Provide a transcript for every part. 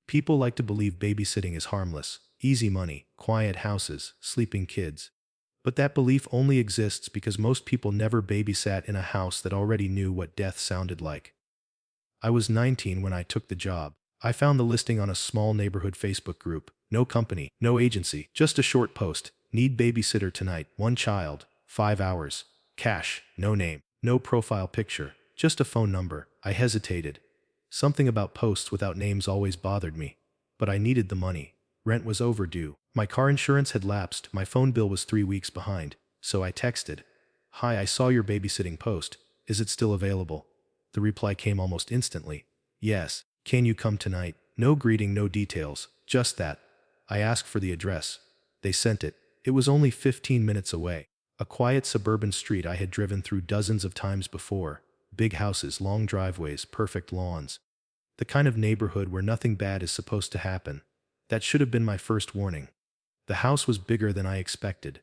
People like to believe babysitting is harmless, easy money, quiet houses, sleeping kids. But that belief only exists because most people never babysat in a house that already knew what death sounded like. I was 19 when I took the job. I found the listing on a small neighborhood Facebook group. No company, no agency, just a short post. Need babysitter tonight, 1 child, 5 hours. Cash, no name, no profile picture, just a phone number. I hesitated. Something about posts without names always bothered me. But I needed the money. Rent was overdue. My car insurance had lapsed. My phone bill was 3 weeks behind. So I texted, "Hi, I saw your babysitting post. Is it still available?" The reply came almost instantly. "Yes. Can you come tonight?" No greeting, no details. Just that. I asked for the address. They sent it. It was only 15 minutes away. A quiet suburban street I had driven through dozens of times before. Big houses, long driveways, perfect lawns. The kind of neighborhood where nothing bad is supposed to happen. That should have been my first warning. The house was bigger than I expected.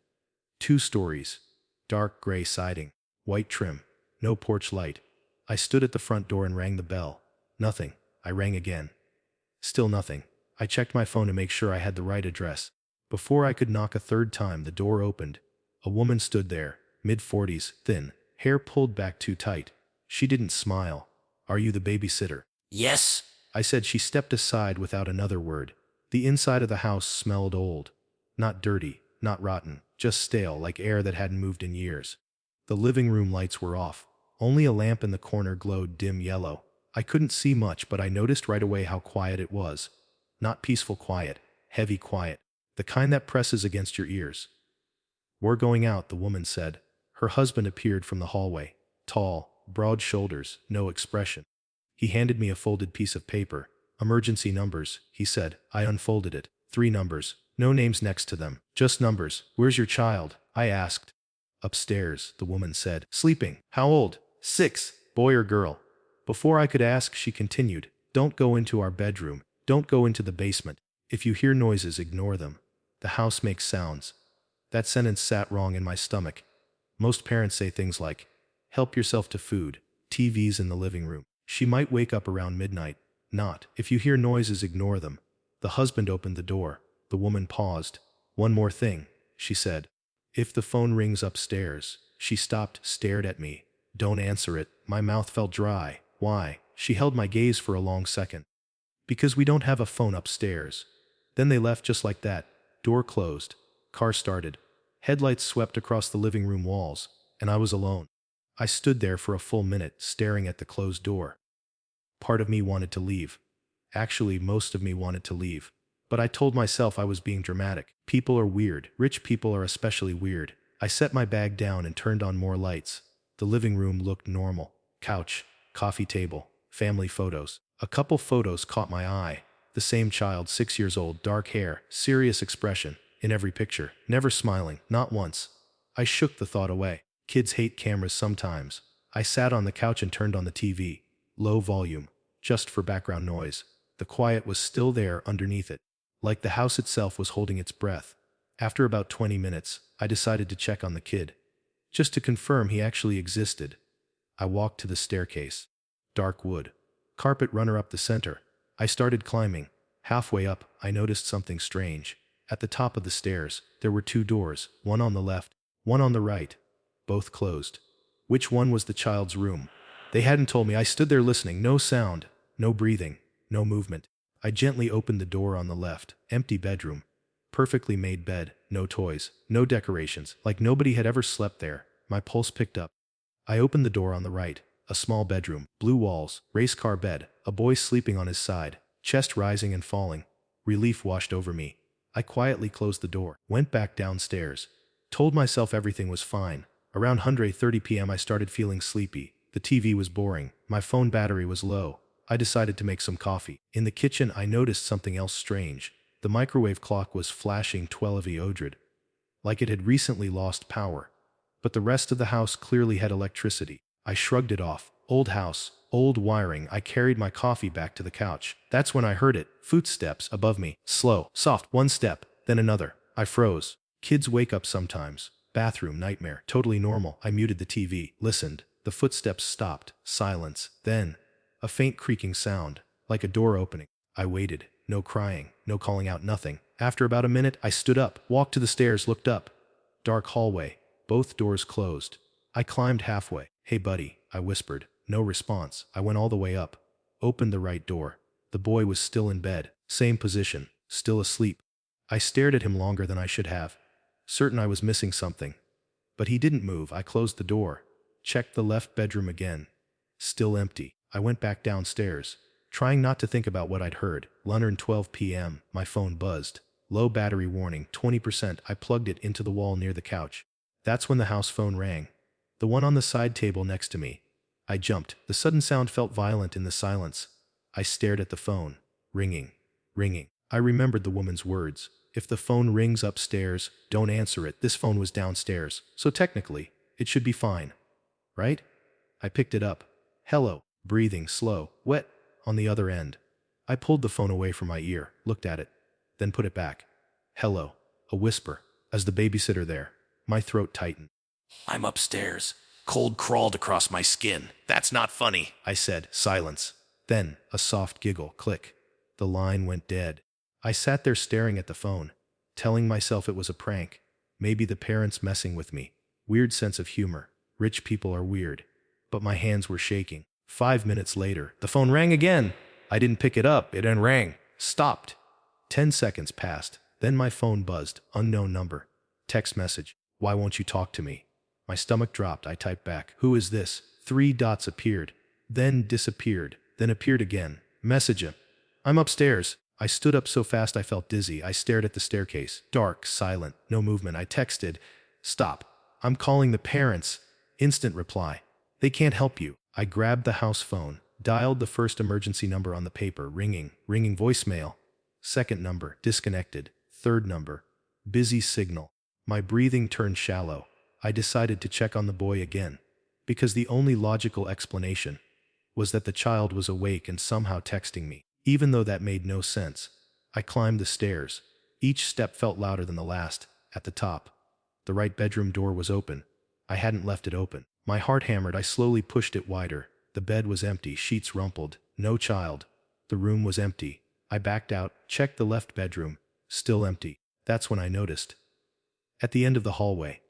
2 stories. Dark gray siding. White trim. No porch light. I stood at the front door and rang the bell. Nothing. I rang again. Still nothing. I checked my phone to make sure I had the right address. Before I could knock a third time, the door opened. A woman stood there, mid-40s, thin, hair pulled back too tight. She didn't smile. "Are you the babysitter?" Yes. I said. She stepped aside without another word. The inside of the house smelled old. Not dirty, not rotten, just stale, like air that hadn't moved in years. The living room lights were off. Only a lamp in the corner glowed dim yellow. I couldn't see much, but I noticed right away how quiet it was. Not peaceful quiet, heavy quiet. The kind that presses against your ears. "We're going out," the woman said. Her husband appeared from the hallway. Tall, broad shoulders, no expression. He handed me a folded piece of paper. "Emergency numbers," he said. I unfolded it. 3 numbers. No names next to them. Just numbers. "Where's your child?" I asked. "Upstairs," the woman said. "Sleeping." "How old?" 6. "Boy or girl?" Before I could ask, she continued, "Don't go into our bedroom. Don't go into the basement. If you hear noises, ignore them. The house makes sounds." That sentence sat wrong in my stomach. Most parents say things like, "Help yourself to food. TV's in the living room. She might wake up around midnight." Not, "If you hear noises, ignore them." The husband opened the door. The woman paused. "One more thing," she said. "If the phone rings upstairs." She stopped, stared at me. "Don't answer it." My mouth felt dry. "Why?" She held my gaze for a long second. "Because we don't have a phone upstairs." Then they left just like that. Door closed. Car started. Headlights swept across the living room walls, and I was alone. I stood there for a full minute, staring at the closed door. Part of me wanted to leave. Actually, most of me wanted to leave. But I told myself I was being dramatic. People are weird. Rich people are especially weird. I set my bag down and turned on more lights. The living room looked normal. Couch, coffee table, family photos. A couple photos caught my eye. The same child, 6 years old, dark hair, serious expression, in every picture, never smiling, not once. I shook the thought away. Kids hate cameras sometimes. I sat on the couch and turned on the TV. Low volume, just for background noise. The quiet was still there underneath it, like the house itself was holding its breath. After about 20 minutes, I decided to check on the kid, just to confirm he actually existed. I walked to the staircase. Dark wood. Carpet runner up the center. I started climbing. Halfway up, I noticed something strange. At the top of the stairs, there were 2 doors, one on the left, one on the right. Both closed. Which one was the child's room? They hadn't told me. I stood there listening. No sound, no breathing, no movement. I gently opened the door on the left. Empty bedroom. Perfectly made bed, no toys, no decorations, like nobody had ever slept there. My pulse picked up. I opened the door on the right. A small bedroom, blue walls, race car bed, a boy sleeping on his side, chest rising and falling. Relief washed over me. I quietly closed the door, went back downstairs. Told myself everything was fine. Around 1:30 p.m. I started feeling sleepy. The TV was boring. My phone battery was low. I decided to make some coffee. In the kitchen, I noticed something else strange. The microwave clock was flashing 12:00, like it had recently lost power. But the rest of the house clearly had electricity. I shrugged it off. Old house, old wiring. I carried my coffee back to the couch. That's when I heard it. Footsteps above me. Slow, soft, one step, then another. I froze. Kids wake up sometimes. Bathroom nightmare. Totally normal. I muted the TV, listened. The footsteps stopped. Silence. Then, a faint creaking sound, like a door opening. I waited. No crying, no calling out, nothing. After about a minute, I stood up, walked to the stairs, looked up. Dark hallway, both doors closed. I climbed halfway. "Hey buddy," I whispered. No response. I went all the way up. Opened the right door. The boy was still in bed. Same position. Still asleep. I stared at him longer than I should have. Certain I was missing something. But he didn't move. I closed the door. Checked the left bedroom again. Still empty. I went back downstairs, trying not to think about what I'd heard. 11:12 p.m. My phone buzzed. Low battery warning, 20%. I plugged it into the wall near the couch. That's when the house phone rang. The one on the side table next to me. I jumped. The sudden sound felt violent in the silence. I stared at the phone. Ringing. Ringing. I remembered the woman's words. If the phone rings upstairs, don't answer it. This phone was downstairs, so technically, it should be fine. Right? I picked it up. Hello. Breathing slow, wet, on the other end. I pulled the phone away from my ear, looked at it, then put it back. Hello. A whisper. As the babysitter there. My throat tightened. I'm upstairs. Cold crawled across my skin. That's not funny. I said. Silence. Then, a soft giggle. Click. The line went dead. I sat there staring at the phone, telling myself it was a prank. Maybe the parents messing with me. Weird sense of humor. Rich people are weird. But my hands were shaking. 5 minutes later, the phone rang again. I didn't pick it up. It rang. Stopped. 10 seconds passed. Then my phone buzzed. Unknown number. Text message. Why won't you talk to me? My stomach dropped. I typed back. Who is this? 3 dots appeared. Then disappeared. Then appeared again. Message him. I'm upstairs. I stood up so fast I felt dizzy. I stared at the staircase. Dark, silent, no movement. I texted. Stop. I'm calling the parents. Instant reply. They can't help you. I grabbed the house phone, dialed the first emergency number on the paper. Ringing voicemail. Second number, disconnected. Third number, busy signal. My breathing turned shallow. I decided to check on the boy again, because the only logical explanation was that the child was awake and somehow texting me, even though that made no sense. I climbed the stairs. Each step felt louder than the last. At the top, the right bedroom door was open. I hadn't left it open. My heart hammered. I slowly pushed it wider. The bed was empty, sheets rumpled. No child. The room was empty. I backed out, checked the left bedroom. Still empty. That's when I noticed. At the end of the hallway,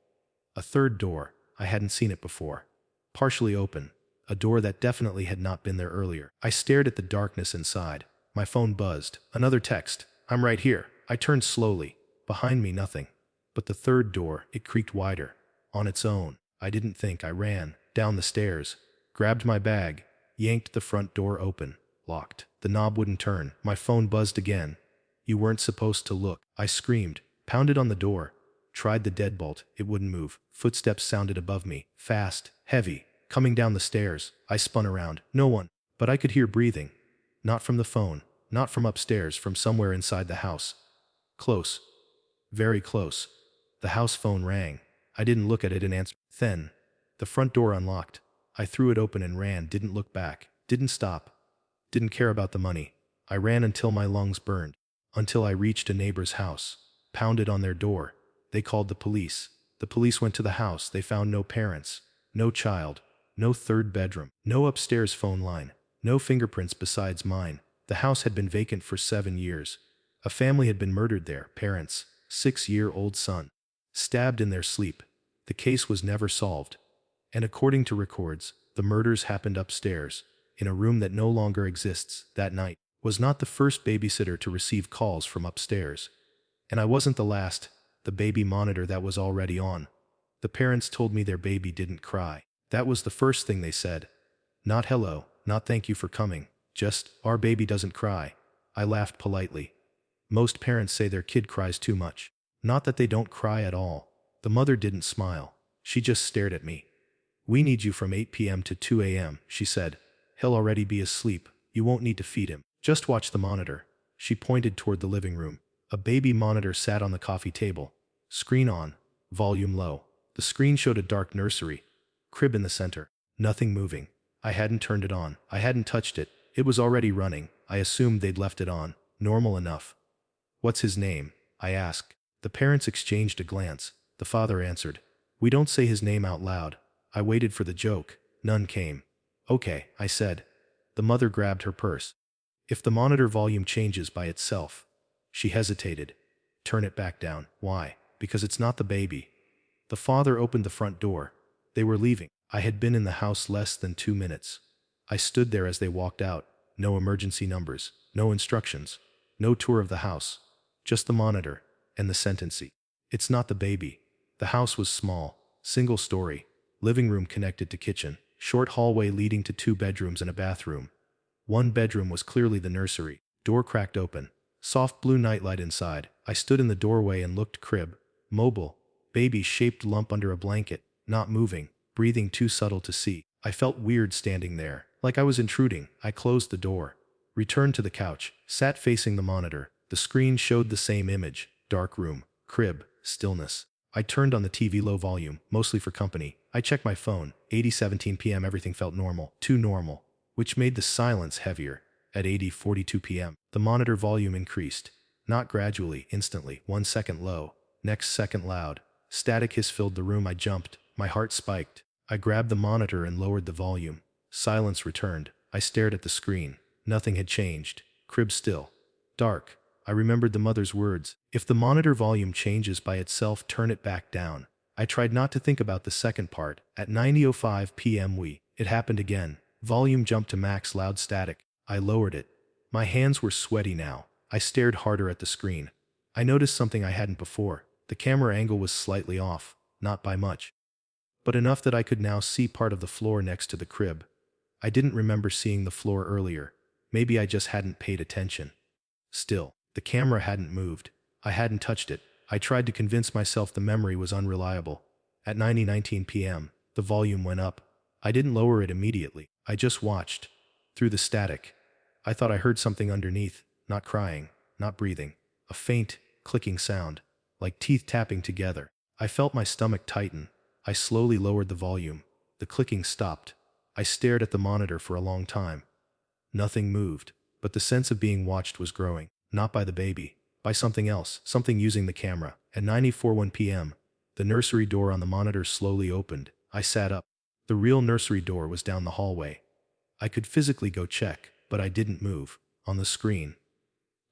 a third door. I hadn't seen it before. Partially open. A door that definitely had not been there earlier. I stared at the darkness inside. My phone buzzed. Another text. I'm right here. I turned slowly. Behind me, nothing. But the third door, it creaked wider. On its own. I didn't think. I ran down the stairs, grabbed my bag, yanked the front door open. Locked. The knob wouldn't turn. My phone buzzed again. You weren't supposed to look. I screamed, pounded on the door, tried the deadbolt. It wouldn't move. Footsteps sounded above me, fast, heavy, coming down the stairs. I spun around. No one. But I could hear breathing. Not from the phone, not from upstairs, from somewhere inside the house. Close. Very close. The house phone rang. I didn't look at it and answer. Then, the front door unlocked. I threw it open and ran, didn't look back, didn't stop, didn't care about the money. I ran until my lungs burned, until I reached a neighbor's house, pounded on their door. They called the police. The police went to the house. They found no parents, no child, no third bedroom, no upstairs phone line, no fingerprints besides mine. The house had been vacant for 7 years. A family had been murdered there. Parents, 6-year-old son, stabbed in their sleep. The case was never solved. And according to records, the murders happened upstairs, in a room that no longer exists. That night was not the first babysitter to receive calls from upstairs. And I wasn't the last. The baby monitor that was already on. The parents told me their baby didn't cry. That was the first thing they said. Not hello, not thank you for coming. Just, our baby doesn't cry. I laughed politely. Most parents say their kid cries too much. Not that they don't cry at all. The mother didn't smile. She just stared at me. We need you from 8 p.m. to 2 a.m., she said. He'll already be asleep. You won't need to feed him. Just watch the monitor. She pointed toward the living room. A baby monitor sat on the coffee table. Screen on. Volume low. The screen showed a dark nursery. Crib in the center. Nothing moving. I hadn't turned it on. I hadn't touched it. It was already running. I assumed they'd left it on. Normal enough. What's his name? I asked. The parents exchanged a glance. The father answered. We don't say his name out loud. I waited for the joke. None came. Okay, I said. The mother grabbed her purse. If the monitor volume changes by itself. She hesitated. Turn it back down. Why? Because it's not the baby. The father opened the front door. They were leaving. I had been in the house less than 2 minutes. I stood there as they walked out. No emergency numbers, no instructions, no tour of the house. Just the monitor and the sentencing. It's not the baby. The house was small, single story, living room connected to kitchen, short hallway leading to 2 bedrooms and a bathroom. One bedroom was clearly the nursery. Door cracked open. Soft blue nightlight inside. I stood in the doorway and looked. Crib. Mobile. Baby-shaped lump under a blanket. Not moving. Breathing too subtle to see. I felt weird standing there. Like I was intruding. I closed the door. Returned to the couch. Sat facing the monitor. The screen showed the same image. Dark room. Crib. Stillness. I turned on the TV low volume, mostly for company. I checked my phone. 8:17 p.m. Everything felt normal. Too normal. Which made the silence heavier. At 8:42 p.m., the monitor volume increased. Not gradually, instantly. 1 second low. Next second loud. Static hiss filled the room. I jumped. My heart spiked. I grabbed the monitor and lowered the volume. Silence returned. I stared at the screen. Nothing had changed. Crib still. Dark. I remembered the mother's words. If the monitor volume changes by itself, turn it back down. I tried not to think about the second part. At 9:05 p.m. It happened again. Volume jumped to max. Loud static. I lowered it. My hands were sweaty now. I stared harder at the screen. I noticed something I hadn't before. The camera angle was slightly off. Not by much, but enough that I could now see part of the floor next to the crib. I didn't remember seeing the floor earlier. Maybe I just hadn't paid attention. Still, the camera hadn't moved. I hadn't touched it. I tried to convince myself the memory was unreliable. At 9:19 p.m., the volume went up. I didn't lower it immediately. I just watched. Through the static. I thought I heard something underneath, not crying, not breathing. A faint, clicking sound, like teeth tapping together. I felt my stomach tighten. I slowly lowered the volume. The clicking stopped. I stared at the monitor for a long time. Nothing moved, but the sense of being watched was growing. Not by the baby, by something else, something using the camera. At 9:41 p.m., the nursery door on the monitor slowly opened. I sat up. The real nursery door was down the hallway. I could physically go check, but I didn't move. On the screen,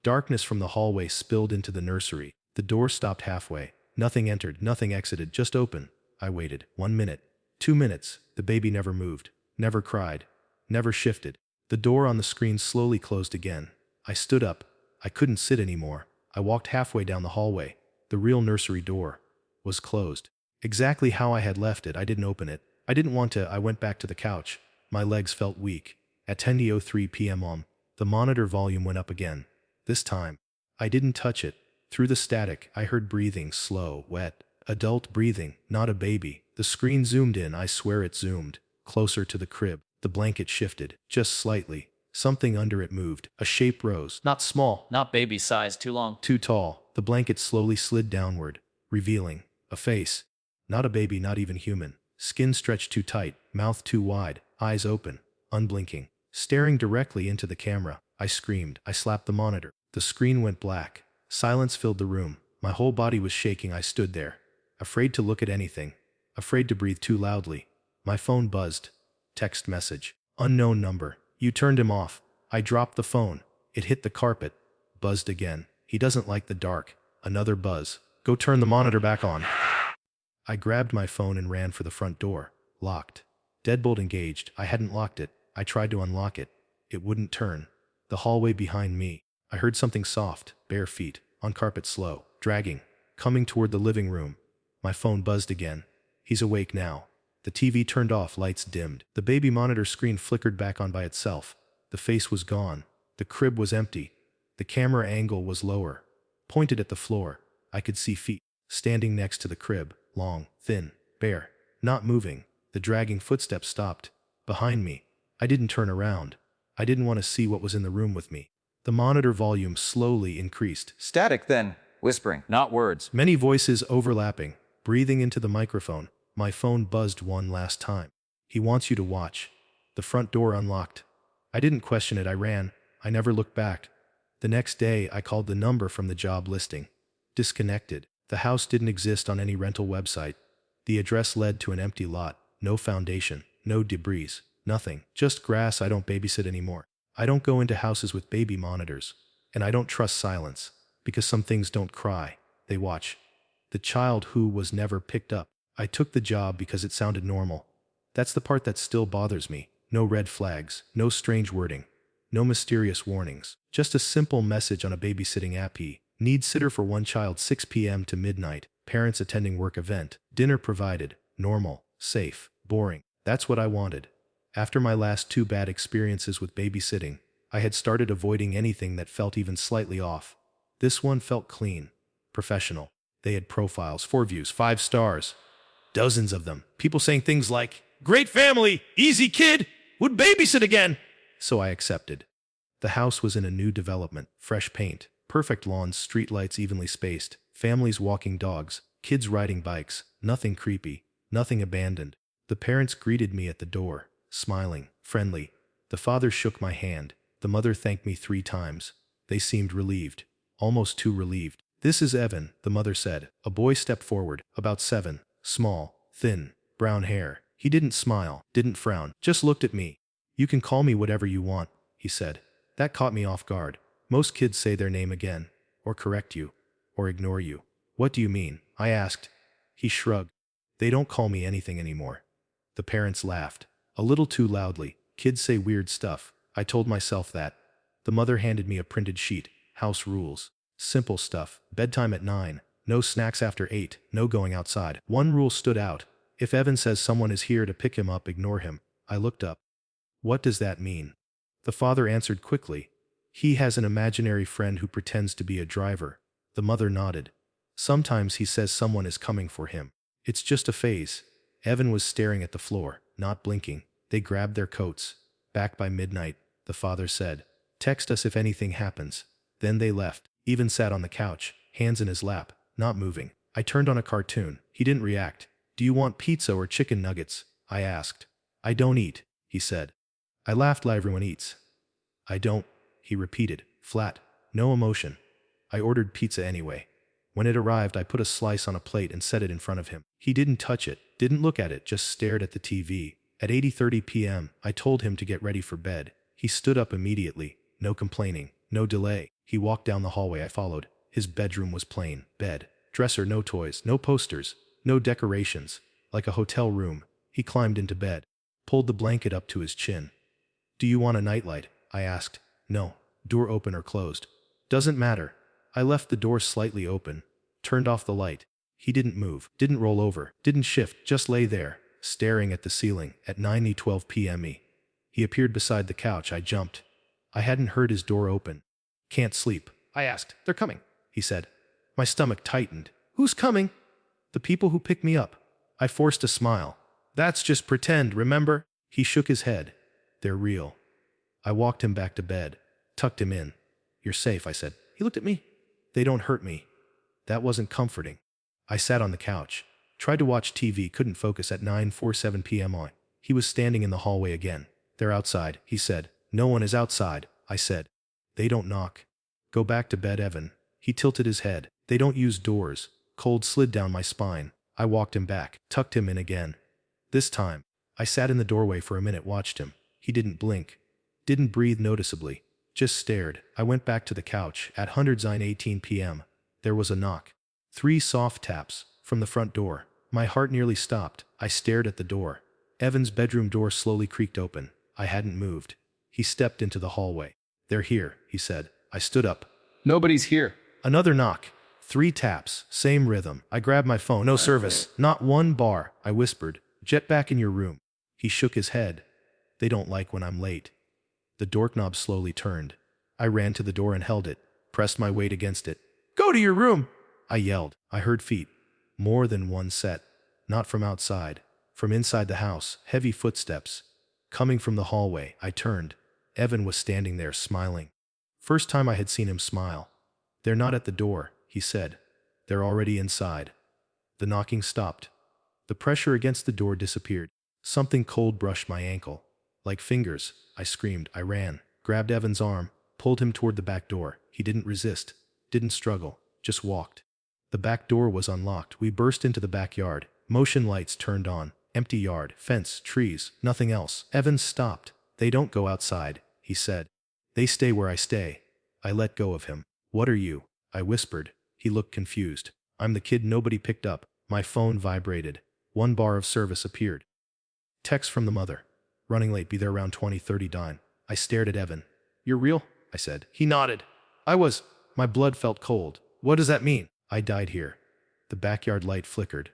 darkness from the hallway spilled into the nursery. The door stopped halfway. Nothing entered, nothing exited, just open. I waited. 1 minute. 2 minutes. The baby never moved. Never cried. Never shifted. The door on the screen slowly closed again. I stood up. I couldn't sit anymore. I walked halfway down the hallway. The real nursery door was closed. Exactly how I had left it. I didn't open it. I didn't want to. I went back to the couch. My legs felt weak. At 10:03 p.m. The monitor volume went up again. This time, I didn't touch it. Through the static, I heard breathing, slow, wet, adult breathing, not a baby. The screen zoomed in. I swear it zoomed. Closer to the crib. The blanket shifted, just slightly. Something under it moved. A shape rose. Not small, Not baby size, too long. too tall. The blanket slowly slid downward, revealing a face. Not a baby, not even human. Skin stretched too tight, mouth too wide, eyes open, unblinking, staring directly into the camera. I screamed. I slapped the monitor. The screen went black. Silence filled the room. My whole body was shaking. I stood there, afraid to look at anything, afraid to breathe too loudly. My phone buzzed. Text message. Unknown number. You turned him off. I dropped the phone. It hit the carpet. Buzzed again. He doesn't like the dark. Another buzz. Go turn the monitor back on. I grabbed my phone and ran for the front door. Locked. Deadbolt engaged. I hadn't locked it. I tried to unlock it. It wouldn't turn. The hallway behind me. I heard something soft, bare feet, on carpet slow, dragging, coming toward the living room. My phone buzzed again. He's awake now. The TV turned off, lights dimmed. The baby monitor screen flickered back on by itself. The face was gone. The crib was empty. The camera angle was lower, pointed at the floor. I could see feet, standing next to the crib, long, thin, bare, not moving. The dragging footsteps stopped. Behind me. I didn't turn around. I didn't want to see what was in the room with me. The monitor volume slowly increased. Static then, whispering, not words. Many voices overlapping, breathing into the microphone. My phone buzzed one last time. He wants you to watch. The front door unlocked. I didn't question it. I ran. I never looked back. The next day, I called the number from the job listing. Disconnected. The house didn't exist on any rental website. The address led to an empty lot. No foundation. No debris. Nothing. Just grass. I don't babysit anymore. I don't go into houses with baby monitors. And I don't trust silence. Because some things don't cry. They watch. The child who was never picked up. I took the job because it sounded normal. That's the part that still bothers me. No red flags. No strange wording. No mysterious warnings. Just a simple message on a babysitting app. Need sitter for one child 6 p.m. to midnight. Parents attending work event. Dinner provided. Normal. Safe. Boring. That's what I wanted. After my last 2 bad experiences with babysitting, I had started avoiding anything that felt even slightly off. This one felt clean. Professional. They had profiles, 4 views, 5 stars. Dozens of them. People saying things like, "Great family, easy kid, would babysit again." So I accepted. The house was in a new development, fresh paint, perfect lawns, streetlights evenly spaced, families walking dogs, kids riding bikes, nothing creepy, nothing abandoned. The parents greeted me at the door, smiling, friendly. The father shook my hand. The mother thanked me 3 times. They seemed relieved, almost too relieved. "This is Evan," the mother said. A boy stepped forward, about 7, small, thin, brown hair. He didn't smile, didn't frown, just looked at me. "You can call me whatever you want," he said. That caught me off guard. Most kids say their name again, or correct you, or ignore you. "What do you mean?" I asked. He shrugged. "They don't call me anything anymore." The parents laughed, a little too loudly. "Kids say weird stuff." I told myself that. The mother handed me a printed sheet. House rules. Simple stuff. Bedtime at 9. No snacks after 8. No going outside. One rule stood out. If Evan says someone is here to pick him up, ignore him. I looked up. "What does that mean?" The father answered quickly. "He has an imaginary friend who pretends to be a driver." The mother nodded. "Sometimes he says someone is coming for him. It's just a phase." Evan was staring at the floor, not blinking. They grabbed their coats. "Back by midnight," the father said. "Text us if anything happens." Then they left. Evan sat on the couch, hands in his lap, not moving. I turned on a cartoon. He didn't react. "Do you want pizza or chicken nuggets?" I asked. "I don't eat," he said. I laughed like everyone eats. "I don't," he repeated, flat, no emotion. I ordered pizza anyway. When it arrived, I put a slice on a plate and set it in front of him. He didn't touch it, didn't look at it, just stared at the TV. At 8:30 p.m., I told him to get ready for bed. He stood up immediately. No complaining, no delay. He walked down the hallway. I followed. His bedroom was plain. Bed. Dresser, no toys, no posters, no decorations. Like a hotel room. He climbed into bed. Pulled the blanket up to his chin. "Do you want a nightlight?" I asked. "No." "Door open or closed?" "Doesn't matter." I left the door slightly open. Turned off the light. He didn't move. Didn't roll over. Didn't shift. Just lay there, staring at the ceiling. At 9:12 p.m. He appeared beside the couch. I jumped. I hadn't heard his door open. "Can't sleep?" I asked. "They're coming," he said. My stomach tightened. "Who's coming?" "The people who picked me up." I forced a smile. "That's just pretend, remember?" He shook his head. "They're real." I walked him back to bed. Tucked him in. "You're safe," I said. He looked at me. "They don't hurt me." That wasn't comforting. I sat on the couch. Tried to watch TV, couldn't focus at 9:47 p.m. He was standing in the hallway again. "They're outside," he said. "No one is outside," I said. "They don't knock." "Go back to bed, Evan." He tilted his head. "They don't use doors." Cold slid down my spine. I walked him back, tucked him in again. This time, I sat in the doorway for a minute, watched him. He didn't blink. Didn't breathe noticeably. Just stared. I went back to the couch. At 18 p.m. There was a knock. 3 soft taps. From the front door. My heart nearly stopped. I stared at the door. Evan's bedroom door slowly creaked open. I hadn't moved. He stepped into the hallway. "They're here," he said. I stood up. Nobody's here. Another knock. 3 taps. Same rhythm. I grabbed my phone. "No service. Not one bar," I whispered. "Jet back in your room." He shook his head. "They don't like when I'm late." The doorknob slowly turned. I ran to the door and held it. Pressed my weight against it. "Go to your room!" I yelled. I heard feet. More than one set. Not from outside. From inside the house. Heavy footsteps. Coming from the hallway. I turned. Evan was standing there, smiling. First time I had seen him smile. "They're not at the door," he said. "They're already inside." The knocking stopped. The pressure against the door disappeared. Something cold brushed my ankle. Like fingers. I screamed. I ran. Grabbed Evan's arm. Pulled him toward the back door. He didn't resist. Didn't struggle. Just walked. The back door was unlocked. We burst into the backyard. Motion lights turned on. Empty yard. Fence. Trees. Nothing else. Evan stopped. "They don't go outside," he said. They stay where I stay. I let go of him. What are you? I whispered. He looked confused. I'm the kid nobody picked up. My phone vibrated. One bar of service appeared. Text from the mother. Running late, be there around 20:30 dine. I stared at Evan. You're real? I said. He nodded. I was. My blood felt cold. What does that mean? I died here. The backyard light flickered.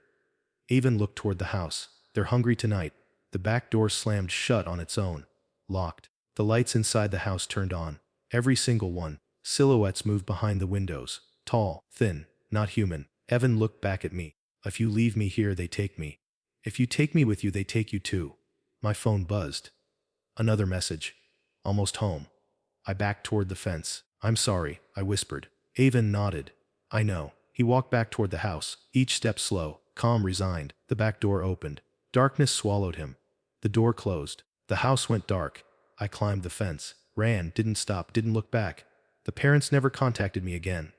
Avon looked toward the house. They're hungry tonight. The back door slammed shut on its own. Locked. The lights inside the house turned on. Every single one. Silhouettes moved behind the windows. Tall, thin, not human. Evan looked back at me. If you leave me here, they take me. If you take me with you, they take you too. My phone buzzed. Another message. Almost home. I backed toward the fence. I'm sorry, I whispered. Avon nodded. I know. He walked back toward the house, each step slow, calm, resigned. The back door opened. Darkness swallowed him. The door closed. The house went dark. I climbed the fence, ran, didn't stop, didn't look back. The parents never contacted me again.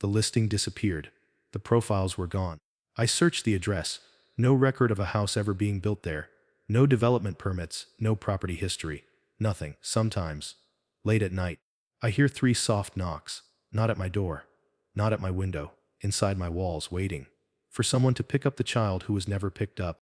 The listing disappeared. The profiles were gone. I searched the address. No record of a house ever being built there. No development permits, no property history. Nothing. Sometimes, late at night, I hear 3 soft knocks. Not at my door. Not at my window. Inside my walls, waiting. For someone to pick up the child who was never picked up.